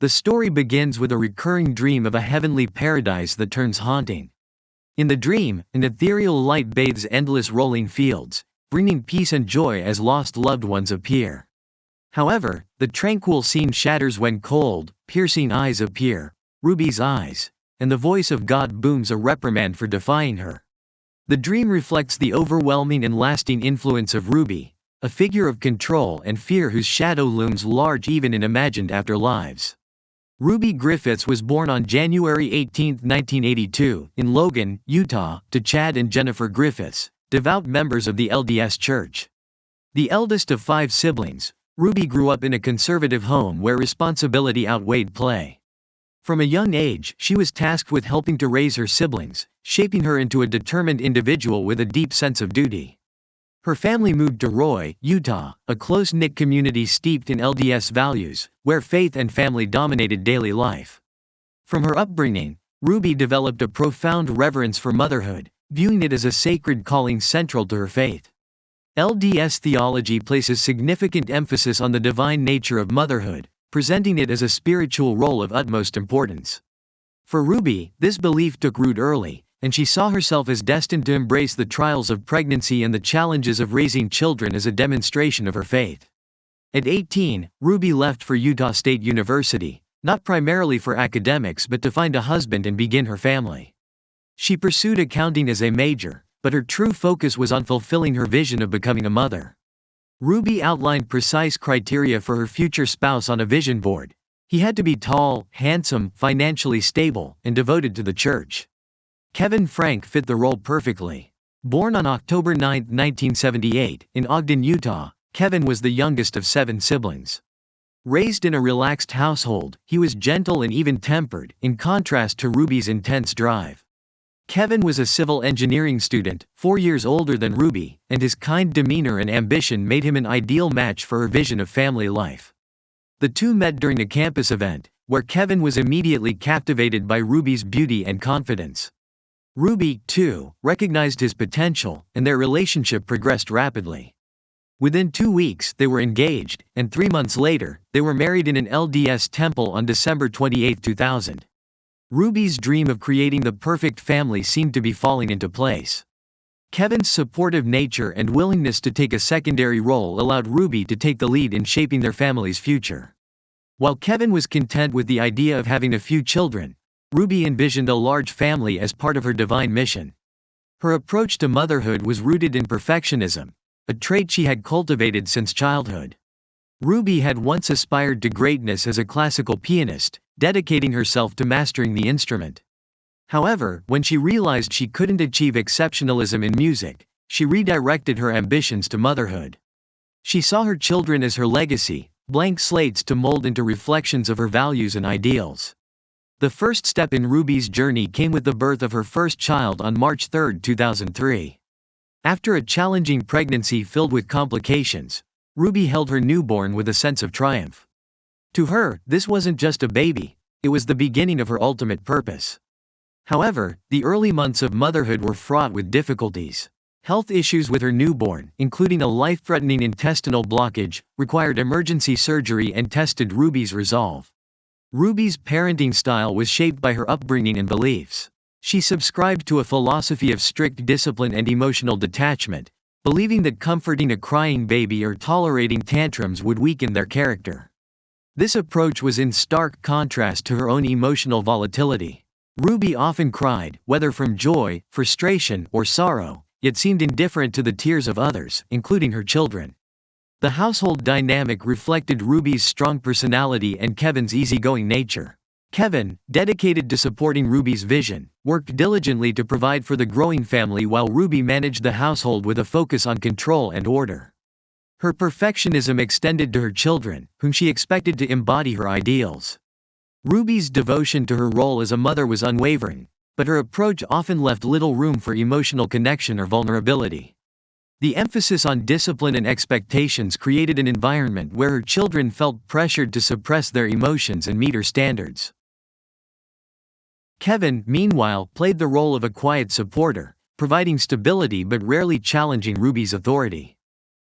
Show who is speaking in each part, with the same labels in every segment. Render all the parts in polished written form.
Speaker 1: The story begins with a recurring dream of a heavenly paradise that turns haunting. In the dream, an ethereal light bathes endless rolling fields, bringing peace and joy as lost loved ones appear. However, the tranquil scene shatters when cold, piercing eyes appear, Ruby's eyes, and the voice of God booms a reprimand for defying her. The dream reflects the overwhelming and lasting influence of Ruby, a figure of control and fear whose shadow looms large even in imagined afterlives. Ruby Griffiths was born on January 18, 1982, in Logan, Utah, to Chad and Jennifer Griffiths, devout members of the LDS Church. The eldest of 5 siblings, Ruby grew up in a conservative home where responsibility outweighed play. From a young age, she was tasked with helping to raise her siblings, shaping her into a determined individual with a deep sense of duty. Her family moved to Roy, Utah, a close-knit community steeped in LDS values, where faith and family dominated daily life. From her upbringing, Ruby developed a profound reverence for motherhood, viewing it as a sacred calling central to her faith. LDS theology places significant emphasis on the divine nature of motherhood, presenting it as a spiritual role of utmost importance. For Ruby, this belief took root early, and she saw herself as destined to embrace the trials of pregnancy and the challenges of raising children as a demonstration of her faith. At 18, Ruby left for Utah State University, not primarily for academics but to find a husband and begin her family. She pursued accounting as a major, but her true focus was on fulfilling her vision of becoming a mother. Ruby outlined precise criteria for her future spouse on a vision board. He had to be tall, handsome, financially stable, and devoted to the church. Kevin Franke fit the role perfectly. Born on October 9, 1978, in Ogden, Utah, Kevin was the youngest of 7 siblings. Raised in a relaxed household, he was gentle and even-tempered, in contrast to Ruby's intense drive. Kevin was a civil engineering student, 4 years older than Ruby, and his kind demeanor and ambition made him an ideal match for her vision of family life. The two met during a campus event, where Kevin was immediately captivated by Ruby's beauty and confidence. Ruby, too, recognized his potential, and their relationship progressed rapidly. Within 2 weeks, they were engaged, and 3 months later, they were married in an LDS temple on December 28, 2000. Ruby's dream of creating the perfect family seemed to be falling into place. Kevin's supportive nature and willingness to take a secondary role allowed Ruby to take the lead in shaping their family's future. While Kevin was content with the idea of having a few children, Ruby envisioned a large family as part of her divine mission. Her approach to motherhood was rooted in perfectionism, a trait she had cultivated since childhood. Ruby had once aspired to greatness as a classical pianist, dedicating herself to mastering the instrument. However, when she realized she couldn't achieve exceptionalism in music, she redirected her ambitions to motherhood. She saw her children as her legacy, blank slates to mold into reflections of her values and ideals. The first step in Ruby's journey came with the birth of her first child on March 3, 2003. After a challenging pregnancy filled with complications, Ruby held her newborn with a sense of triumph. To her, this wasn't just a baby, it was the beginning of her ultimate purpose. However, the early months of motherhood were fraught with difficulties. Health issues with her newborn, including a life-threatening intestinal blockage, required emergency surgery and tested Ruby's resolve. Ruby's parenting style was shaped by her upbringing and beliefs. She subscribed to a philosophy of strict discipline and emotional detachment, believing that comforting a crying baby or tolerating tantrums would weaken their character. This approach was in stark contrast to her own emotional volatility. Ruby often cried, whether from joy, frustration, or sorrow, yet seemed indifferent to the tears of others, including her children. The household dynamic reflected Ruby's strong personality and Kevin's easygoing nature. Kevin, dedicated to supporting Ruby's vision, worked diligently to provide for the growing family while Ruby managed the household with a focus on control and order. Her perfectionism extended to her children, whom she expected to embody her ideals. Ruby's devotion to her role as a mother was unwavering, but her approach often left little room for emotional connection or vulnerability. The emphasis on discipline and expectations created an environment where her children felt pressured to suppress their emotions and meet her standards. Kevin, meanwhile, played the role of a quiet supporter, providing stability but rarely challenging Ruby's authority.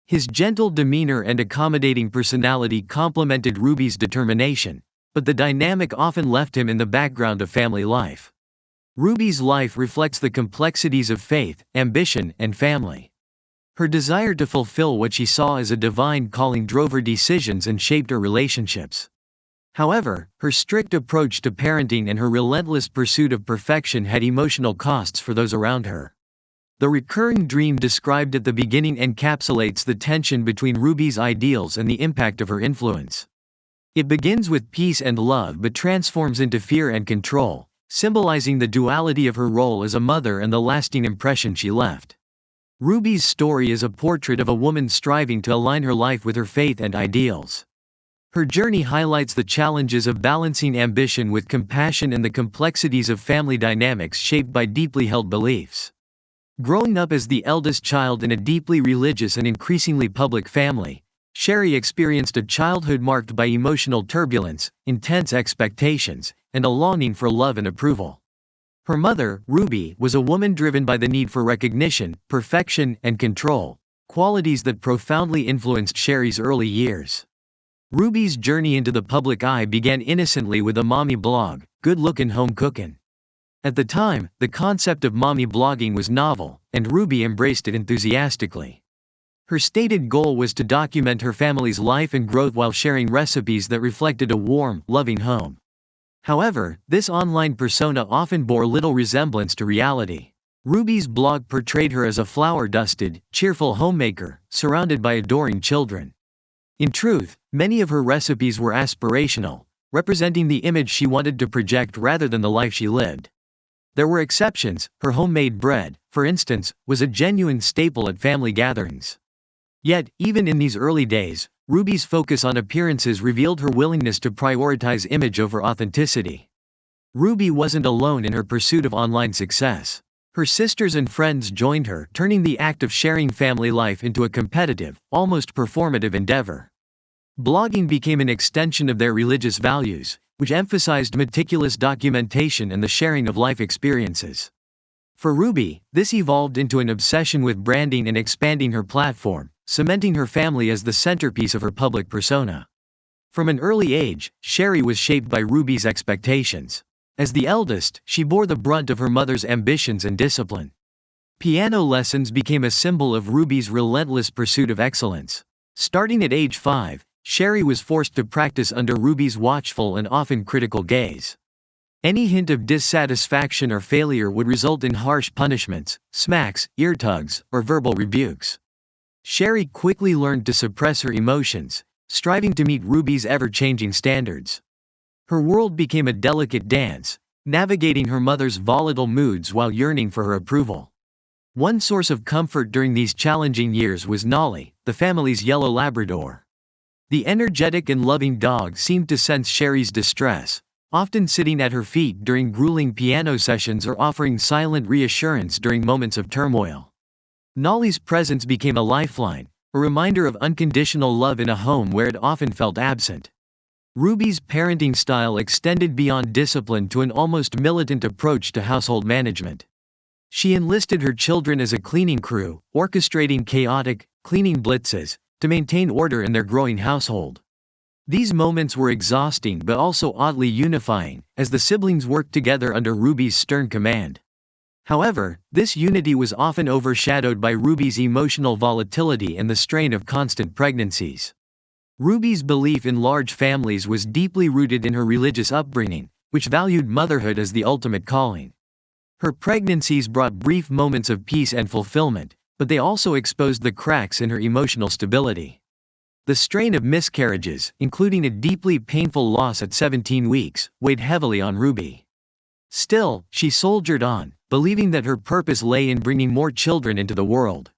Speaker 1: His gentle demeanor and accommodating personality complemented Ruby's determination, but the dynamic often left him in the background of family life. Ruby's life reflects the complexities of faith, ambition, and family. Her desire to fulfill what she saw as a divine calling drove her decisions and shaped her relationships. However, her strict approach to parenting and her relentless pursuit of perfection had emotional costs for those around her. The recurring dream described at the beginning encapsulates the tension between Ruby's ideals and the impact of her influence. It begins with peace and love but transforms into fear and control, symbolizing the duality of her role as a mother and the lasting impression she left. Ruby's story is a portrait of a woman striving to align her life with her faith and ideals. Her journey highlights the challenges of balancing ambition with compassion and the complexities of family dynamics shaped by deeply held beliefs. Growing up as the eldest child in a deeply religious and increasingly public family, Shari experienced a childhood marked by emotional turbulence, intense expectations, and a longing for love and approval. Her mother, Ruby, was a woman driven by the need for recognition, perfection, and control, qualities that profoundly influenced Shari's early years. Ruby's journey into the public eye began innocently with a mommy blog, Good Lookin' Home Cookin'. At the time, the concept of mommy blogging was novel, and Ruby embraced it enthusiastically. Her stated goal was to document her family's life and growth while sharing recipes that reflected a warm, loving home. However, this online persona often bore little resemblance to reality. Ruby's blog portrayed her as a flower-dusted, cheerful homemaker, surrounded by adoring children. In truth, many of her recipes were aspirational, representing the image she wanted to project rather than the life she lived. There were exceptions. Her homemade bread, for instance, was a genuine staple at family gatherings. Yet, even in these early days, Ruby's focus on appearances revealed her willingness to prioritize image over authenticity. Ruby wasn't alone in her pursuit of online success. Her sisters and friends joined her, turning the act of sharing family life into a competitive, almost performative endeavor. Blogging became an extension of their religious values, which emphasized meticulous documentation and the sharing of life experiences. For Ruby, this evolved into an obsession with branding and expanding her platform, cementing her family as the centerpiece of her public persona. From an early age, Shari was shaped by Ruby's expectations. As the eldest, she bore the brunt of her mother's ambitions and discipline. Piano lessons became a symbol of Ruby's relentless pursuit of excellence. Starting at age 5, Shari was forced to practice under Ruby's watchful and often critical gaze. Any hint of dissatisfaction or failure would result in harsh punishments, smacks, ear tugs, or verbal rebukes. Shari quickly learned to suppress her emotions, striving to meet Ruby's ever-changing standards. Her world became a delicate dance, navigating her mother's volatile moods while yearning for her approval. One source of comfort during these challenging years was Nolly, the family's yellow Labrador. The energetic and loving dog seemed to sense Shari's distress, often sitting at her feet during grueling piano sessions or offering silent reassurance during moments of turmoil. Nolly's presence became a lifeline, a reminder of unconditional love in a home where it often felt absent. Ruby's parenting style extended beyond discipline to an almost militant approach to household management. She enlisted her children as a cleaning crew, orchestrating chaotic, cleaning blitzes, to maintain order in their growing household. These moments were exhausting but also oddly unifying, as the siblings worked together under Ruby's stern command. However, this unity was often overshadowed by Ruby's emotional volatility and the strain of constant pregnancies. Ruby's belief in large families was deeply rooted in her religious upbringing, which valued motherhood as the ultimate calling. Her pregnancies brought brief moments of peace and fulfillment, but they also exposed the cracks in her emotional stability. The strain of miscarriages, including a deeply painful loss at 17 weeks, weighed heavily on Ruby. Still, she soldiered on, believing that her purpose lay in bringing more children into the world.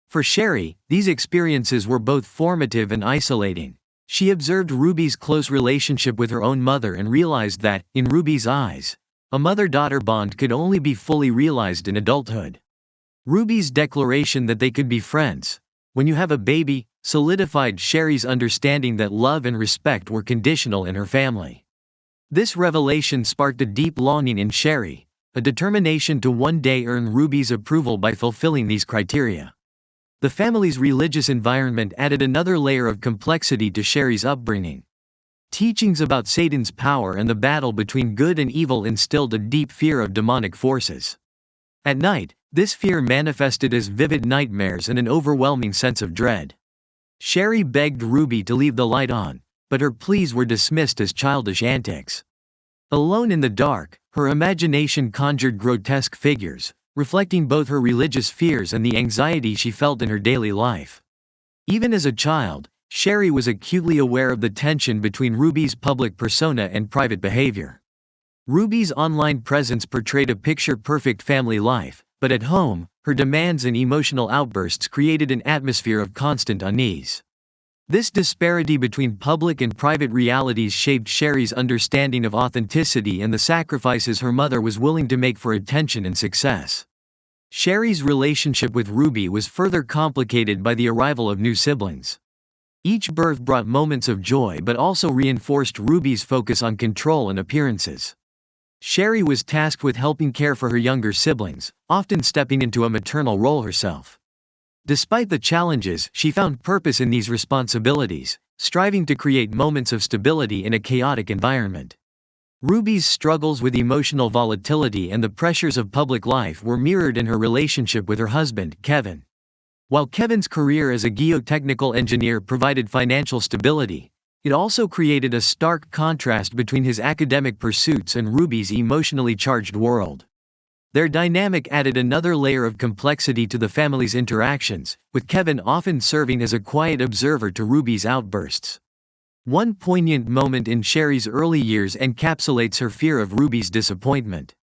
Speaker 1: For Shari, these experiences were both formative and isolating. She observed Ruby's close relationship with her own mother and realized that, in Ruby's eyes, a mother-daughter bond could only be fully realized in adulthood. Ruby's declaration that they could be friends, when you have a baby, solidified Shari's understanding that love and respect were conditional in her family. This revelation sparked a deep longing in Shari, a determination to one day earn Ruby's approval by fulfilling these criteria. The family's religious environment added another layer of complexity to Shari's upbringing. Teachings about Satan's power and the battle between good and evil instilled a deep fear of demonic forces. At night, this fear manifested as vivid nightmares and an overwhelming sense of dread. Shari begged Ruby to leave the light on, but her pleas were dismissed as childish antics. Alone in the dark, her imagination conjured grotesque figures, reflecting both her religious fears and the anxiety she felt in her daily life. Even as a child, Shari was acutely aware of the tension between Ruby's public persona and private behavior. Ruby's online presence portrayed a picture-perfect family life, but at home, her demands and emotional outbursts created an atmosphere of constant unease. This disparity between public and private realities shaped Shari's understanding of authenticity and the sacrifices her mother was willing to make for attention and success. Shari's relationship with Ruby was further complicated by the arrival of new siblings. Each birth brought moments of joy but also reinforced Ruby's focus on control and appearances. Shari was tasked with helping care for her younger siblings, often stepping into a maternal role herself. Despite the challenges, she found purpose in these responsibilities, striving to create moments of stability in a chaotic environment. Ruby's struggles with emotional volatility and the pressures of public life were mirrored in her relationship with her husband, Kevin. While Kevin's career as a geotechnical engineer provided financial stability, it also created a stark contrast between his academic pursuits and Ruby's emotionally charged world. Their dynamic added another layer of complexity to the family's interactions, with Kevin often serving as a quiet observer to Ruby's outbursts. One poignant moment in Shari's early years encapsulates her fear of Ruby's disappointment.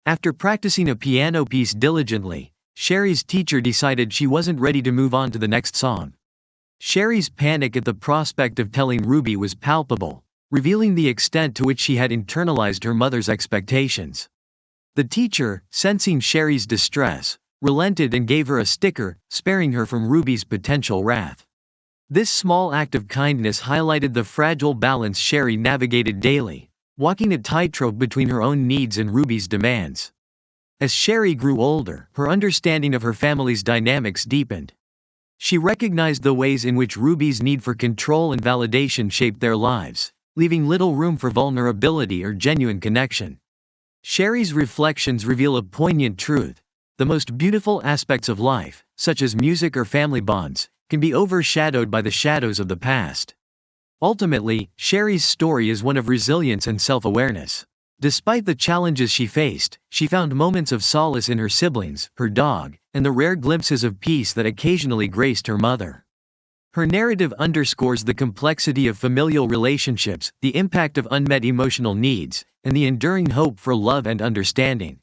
Speaker 1: After practicing a piano piece diligently, Shari's teacher decided she wasn't ready to move on to the next song. Shari's panic at the prospect of telling Ruby was palpable, revealing the extent to which she had internalized her mother's expectations. The teacher, sensing Shari's distress, relented and gave her a sticker, sparing her from Ruby's potential wrath. This small act of kindness highlighted the fragile balance Shari navigated daily, walking a tightrope between her own needs and Ruby's demands. As Shari grew older, her understanding of her family's dynamics deepened. She recognized the ways in which Ruby's need for control and validation shaped their lives, leaving little room for vulnerability or genuine connection. Shari's reflections reveal a poignant truth: the most beautiful aspects of life, such as music or family bonds, can be overshadowed by the shadows of the past. Ultimately, Shari's story is one of resilience and self-awareness. Despite the challenges she faced, she found moments of solace in her siblings, her dog, and the rare glimpses of peace that occasionally graced her mother. Her narrative underscores the complexity of familial relationships, the impact of unmet emotional needs, and the enduring hope for love and understanding.